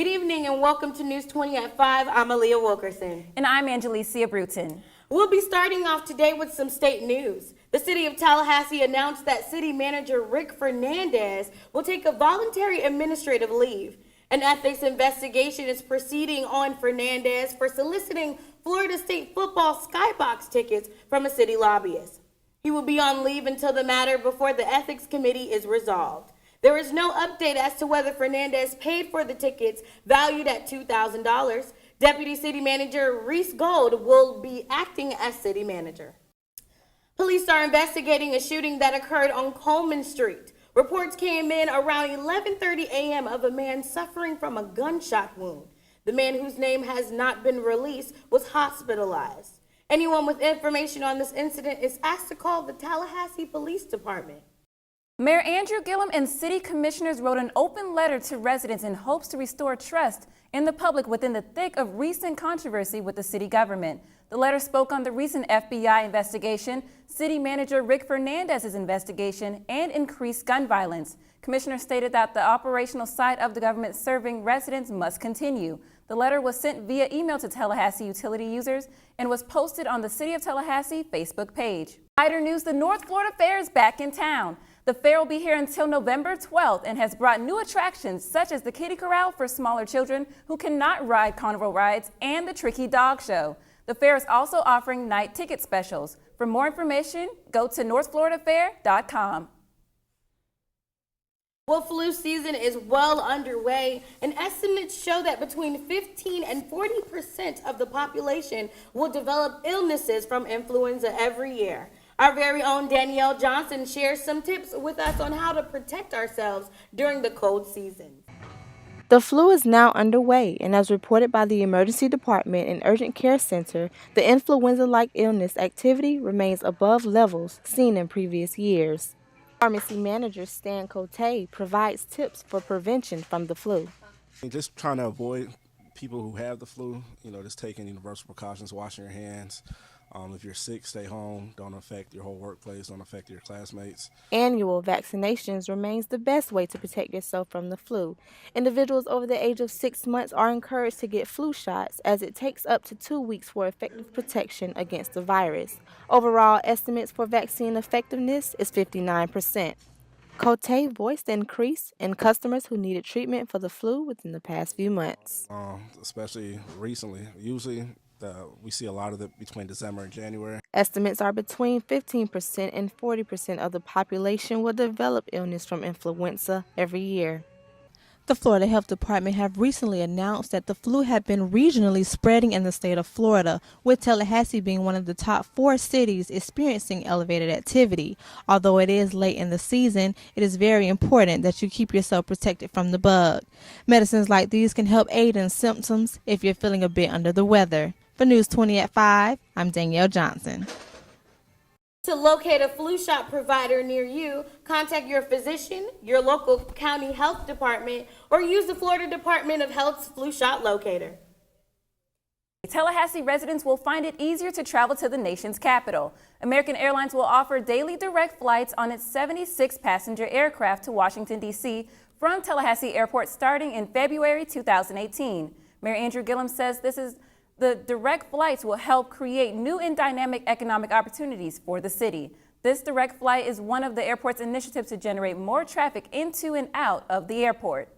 Good evening and welcome to News 20 at 5. I'm Aaliyah Wilkerson. And I'm Angelicia Bruton. We'll be starting off today with some state news. The city of Tallahassee announced that city manager Rick Fernandez will take a voluntary administrative leave. An ethics investigation is proceeding on Fernandez for soliciting Florida State football skybox tickets from a city lobbyist. He will be on leave until the matter before the ethics committee is resolved. There is no update as to whether Fernandez paid for the tickets valued at $2,000. Deputy City Manager Reese Gold will be acting as city manager. Police are investigating a shooting that occurred on Coleman Street. Reports came in around 11:30 a.m. of a man suffering from a gunshot wound. The man, whose name has not been released, was hospitalized. Anyone with information on this incident is asked to call the Tallahassee Police Department. Mayor Andrew Gillum and city commissioners wrote an open letter to residents in hopes to restore trust in the public within the thick of recent controversy with the city government. The letter spoke on the recent FBI investigation, city manager Rick Fernandez's investigation, and increased gun violence. Commissioners stated that the operational side of the government serving residents must continue. The letter was sent via email to Tallahassee utility users and was posted on the City of Tallahassee Facebook page. Lighter news, the North Florida Fair is back in town. The fair will be here until November 12th and has brought new attractions such as the Kiddie Corral for smaller children who cannot ride carnival rides and the Tricky Dog Show. The fair is also offering night ticket specials. For more information, go to northfloridafair.com. Well, flu season is well underway, and estimates show that between 15 and 40% of the population will develop illnesses from influenza every year. Our very own Danielle Johnson shares some tips with us on how to protect ourselves during the cold season. The flu is now underway, and as reported by the Emergency Department and Urgent Care Center, the influenza-like illness activity remains above levels seen in previous years. Pharmacy manager Stan Cote provides tips for prevention from the flu. Just trying to avoid people who have the flu, just taking universal precautions, washing your hands. If you're sick, stay home. Don't affect your whole workplace. Don't affect your classmates. Annual vaccinations remains the best way to protect yourself from the flu. Individuals over the age of 6 months are encouraged to get flu shots, as it takes up to 2 weeks for effective protection against the virus. Overall estimates for vaccine effectiveness is 59%. Cote voiced the increase in customers who needed treatment for the flu within the past few months. Especially recently. Usually we see a lot of it between December and January. Estimates are between 15% and 40% of the population will develop illness from influenza every year. The Florida Health Department have recently announced that the flu had been regionally spreading in the state of Florida, with Tallahassee being one of the top 4 cities experiencing elevated activity. Although it is late in the season, it is very important that you keep yourself protected from the bug. Medicines like these can help aid in symptoms if you're feeling a bit under the weather. For News 20 at 5, I'm Danielle Johnson. To locate a flu shot provider near you, contact your physician, your local county health department, or use the Florida Department of Health's flu shot locator. Tallahassee residents will find it easier to travel to the nation's capital. American Airlines will offer daily direct flights on its 76-passenger aircraft to Washington, D.C. from Tallahassee Airport starting in February 2018. Mayor Andrew Gillum says the direct flights will help create new and dynamic economic opportunities for the city. This direct flight is one of the airport's initiatives to generate more traffic into and out of the airport.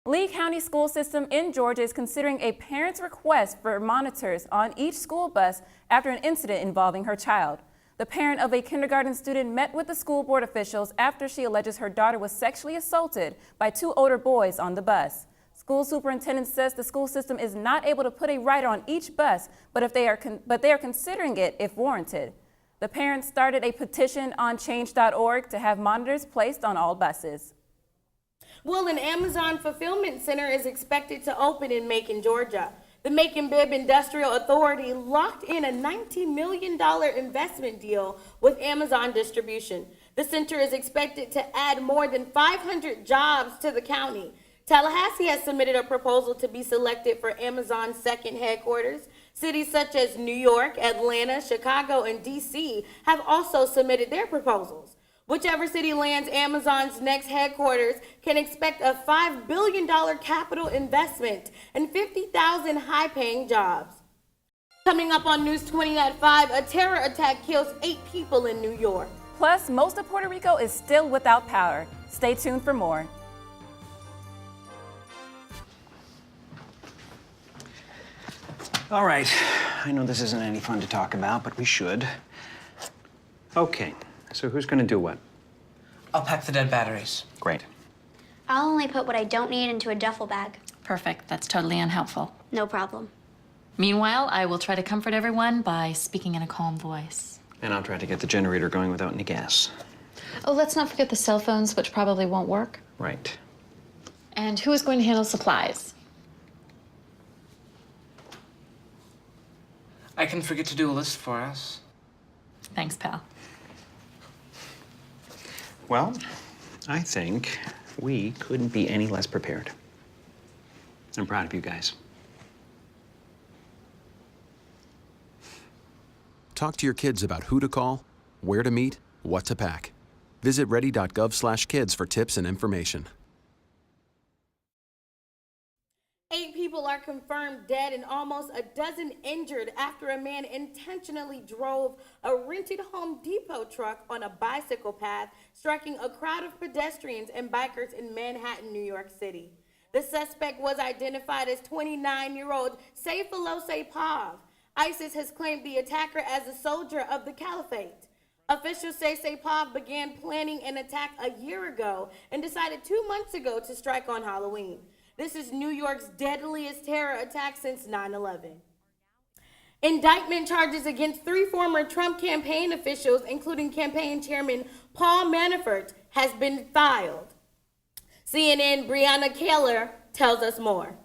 Lee County School System in Georgia is considering a parent's request for monitors on each school bus after an incident involving her child. The parent of a kindergarten student met with the school board officials after she alleges her daughter was sexually assaulted by 2 older boys on the bus. School superintendent says the school system is not able to put a rider on each bus, but they are considering it if warranted. The parents started a petition on change.org to have monitors placed on all buses. Well, an Amazon fulfillment center is expected to open in Macon, Georgia. The Macon-Bibb Industrial Authority locked in a $19 million investment deal with Amazon Distribution. The center is expected to add more than 500 jobs to the county. Tallahassee has submitted a proposal to be selected for Amazon's second headquarters. Cities such as New York, Atlanta, Chicago, and D.C. have also submitted their proposals. Whichever city lands Amazon's next headquarters can expect a $5 billion capital investment and 50,000 high-paying jobs. Coming up on News 20 at 5, a terror attack kills 8 people in New York. Plus, most of Puerto Rico is still without power. Stay tuned for more. All right, I know this isn't any fun to talk about, but we should. Okay, so who's gonna do what? I'll pack the dead batteries. Great. I'll only put what I don't need into a duffel bag. Perfect. That's totally unhelpful. No problem. Meanwhile, I will try to comfort everyone by speaking in a calm voice. And I'll try to get the generator going without any gas. Oh, let's not forget the cell phones, which probably won't work. Right. And who is going to handle supplies? I can forget to do a list for us. Thanks, pal. Well, I think we couldn't be any less prepared. I'm proud of you guys. Talk to your kids about who to call, where to meet, what to pack. Visit ready.gov/kids for tips and information. 8 people are confirmed dead and almost a dozen injured after a man intentionally drove a rented Home Depot truck on a bicycle path, striking a crowd of pedestrians and bikers in Manhattan, New York City. The suspect was identified as 29-year-old Saifullah Pav. ISIS has claimed the attacker as a soldier of the caliphate. Officials say Pav began planning an attack a year ago and decided 2 months ago to strike on Halloween. This is New York's deadliest terror attack since 9/11. Indictment charges against 3 former Trump campaign officials, including campaign chairman Paul Manafort, has been filed. CNN Breonna Taylor tells us more.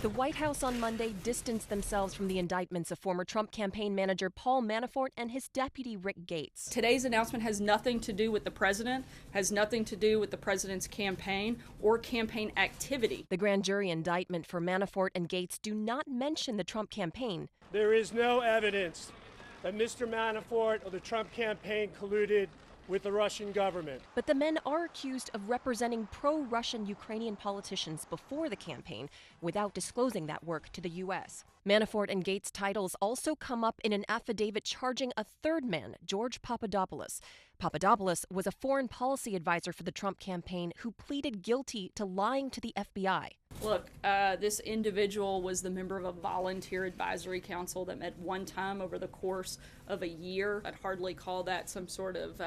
The White House on Monday distanced themselves from the indictments of former Trump campaign manager Paul Manafort and his deputy Rick Gates. Today's announcement has nothing to do with the president, has nothing to do with the president's campaign or campaign activity. The grand jury indictment for Manafort and Gates do not mention the Trump campaign. There is no evidence that Mr. Manafort or the Trump campaign colluded with the Russian government. But the men are accused of representing pro-Russian Ukrainian politicians before the campaign without disclosing that work to the U.S. Manafort and Gates' titles also come up in an affidavit charging a third man, George Papadopoulos. Papadopoulos was a foreign policy advisor for the Trump campaign who pleaded guilty to lying to the FBI. Look, this individual was the member of a volunteer advisory council that met one time over the course of a year. I'd hardly call that some sort of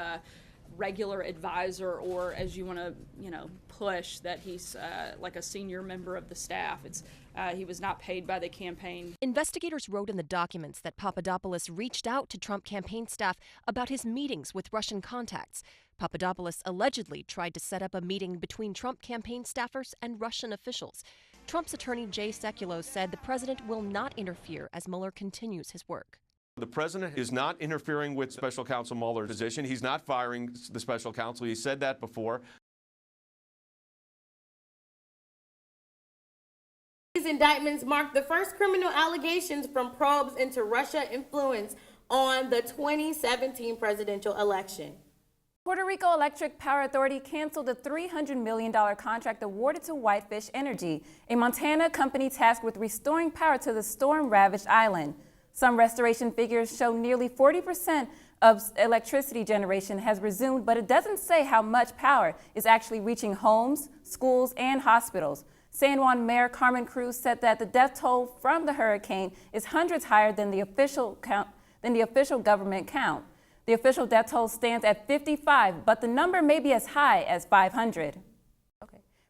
regular advisor, or as you want to, push that he's like a senior member of the staff. He was not paid by the campaign. Investigators wrote in the documents that Papadopoulos reached out to Trump campaign staff about his meetings with Russian contacts. Papadopoulos allegedly tried to set up a meeting between Trump campaign staffers and Russian officials. Trump's attorney Jay Sekulow said the president will not interfere as Mueller continues his work. The president is not interfering with Special Counsel Mueller's position. He's not firing the special counsel. He said that before. These indictments mark the first criminal allegations from probes into Russia influence on the 2017 presidential election. Puerto Rico Electric Power Authority canceled a $300 million contract awarded to Whitefish Energy, a Montana company tasked with restoring power to the storm-ravaged island. Some restoration figures show nearly 40% of electricity generation has resumed, but it doesn't say how much power is actually reaching homes, schools, and hospitals. San Juan Mayor Carmen Cruz said that the death toll from the hurricane is hundreds higher than the official government count. The official death toll stands at 55, but the number may be as high as 500.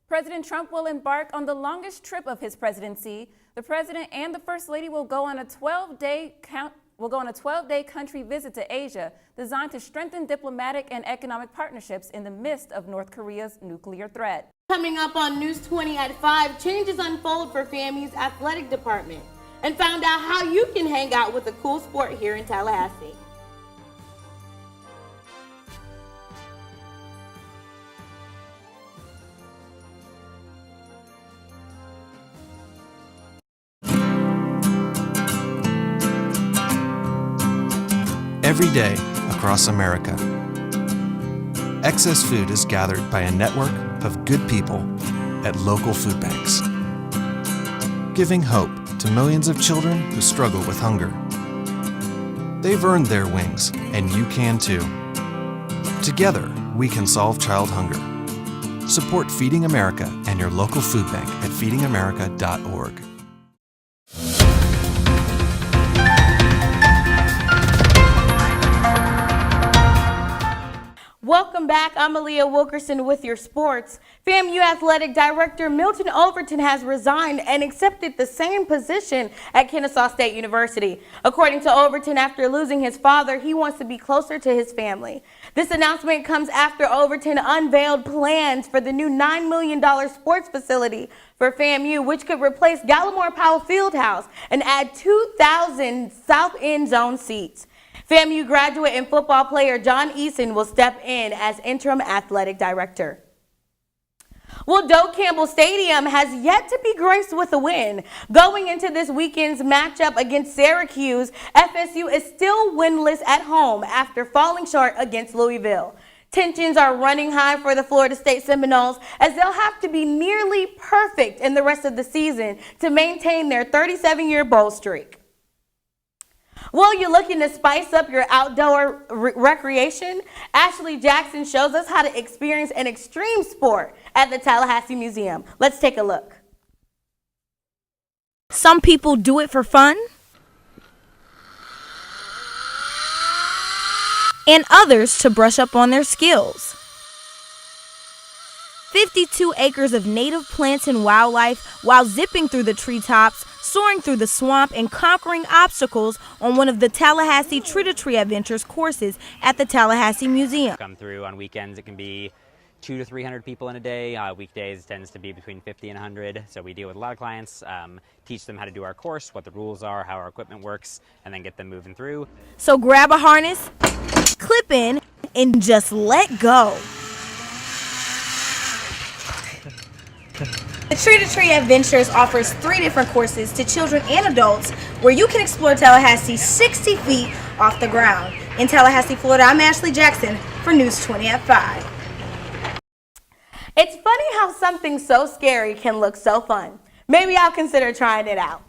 President Trump will embark on the longest trip of his presidency. The president and the first lady will go on a 12-day country visit to Asia, designed to strengthen diplomatic and economic partnerships in the midst of North Korea's nuclear threat. Coming up on News 20 at 5, changes unfold for FAMU's athletic department, and found out how you can hang out with a cool sport here in Tallahassee. Every day across America, excess food is gathered by a network of good people at local food banks, giving hope to millions of children who struggle with hunger. They've earned their wings, and you can too. Together, we can solve child hunger. Support Feeding America and your local food bank at feedingamerica.org. Welcome back. I'm Aaliyah Wilkerson with your sports. FAMU Athletic Director Milton Overton has resigned and accepted the same position at Kennesaw State University. According to Overton, after losing his father, he wants to be closer to his family. This announcement comes after Overton unveiled plans for the new $9 million sports facility for FAMU, which could replace Gallimore Powell Fieldhouse and add 2,000 South End Zone seats. FAMU graduate and football player John Eason will step in as interim athletic director. Well, Doak Campbell Stadium has yet to be graced with a win. Going into this weekend's matchup against Syracuse, FSU is still winless at home after falling short against Louisville. Tensions are running high for the Florida State Seminoles as they'll have to be nearly perfect in the rest of the season to maintain their 37-year bowl streak. Well, you're looking to spice up your outdoor recreation? Ashley Jackson shows us how to experience an extreme sport at the Tallahassee Museum. Let's take a look. Some people do it for fun, and others to brush up on their skills. 52 acres of native plants and wildlife while zipping through the treetops, soaring through the swamp, and conquering obstacles on one of the Tallahassee Tree to Tree Adventures courses at the Tallahassee Museum. Come through on weekends, it can be 200 to 300 people in a day. Weekdays tends to be between 50 and 100. So we deal with a lot of clients, teach them how to do our course, what the rules are, how our equipment works, and then get them moving through. So grab a harness, clip in, and just let go. The Tree to Tree Adventures offers 3 different courses to children and adults where you can explore Tallahassee 60 feet off the ground. In Tallahassee, Florida, I'm Ashley Jackson for News 20 at 5. It's funny how something so scary can look so fun. Maybe I'll consider trying it out.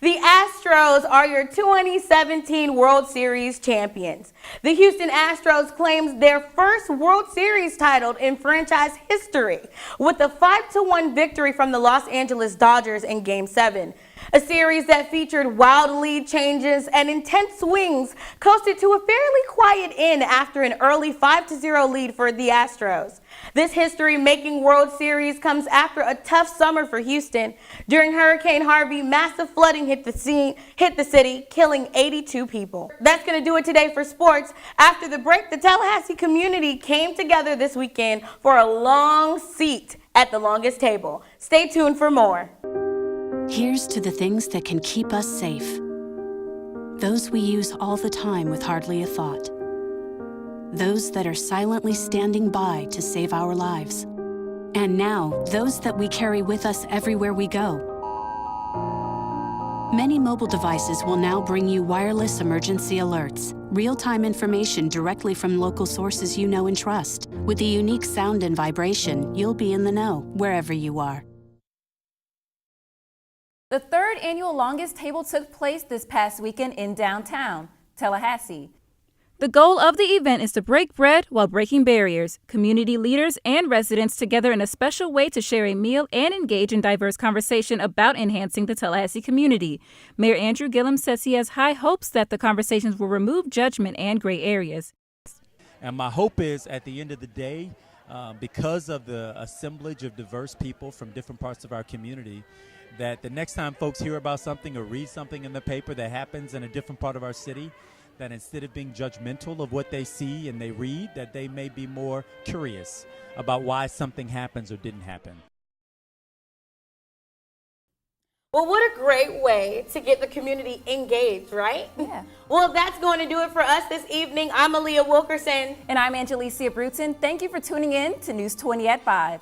The Astros are your 2017 World Series champions. The Houston Astros claims their first World Series title in franchise history with a 5-1 victory from the Los Angeles Dodgers in Game 7. A series that featured wild lead changes and intense swings coasted to a fairly quiet end after an early 5-0 lead for the Astros. This history-making World Series comes after a tough summer for Houston. During Hurricane Harvey, massive flooding hit the city, killing 82 people. That's going to do it today for sports. After the break, the Tallahassee community came together this weekend for a long seat at the longest table. Stay tuned for more. Here's to the things that can keep us safe. Those we use all the time with hardly a thought. Those that are silently standing by to save our lives. And now, those that we carry with us everywhere we go. Many mobile devices will now bring you wireless emergency alerts, real-time information directly from local sources you know and trust. With the unique sound and vibration, you'll be in the know wherever you are. The 3rd annual Longest Table took place this past weekend in downtown Tallahassee. The goal of the event is to break bread while breaking barriers, community leaders and residents together in a special way to share a meal and engage in diverse conversation about enhancing the Tallahassee community. Mayor Andrew Gillum says he has high hopes that the conversations will remove judgment and gray areas. And my hope is at the end of the day, because of the assemblage of diverse people from different parts of our community, that the next time folks hear about something or read something in the paper that happens in a different part of our city, that instead of being judgmental of what they see and they read, that they may be more curious about why something happens or didn't happen. Well, what a great way to get the community engaged, right? Yeah. Well, that's going to do it for us this evening. I'm Aaliyah Wilkerson. And I'm Angelicia Bruton. Thank you for tuning in to News 20 at 5.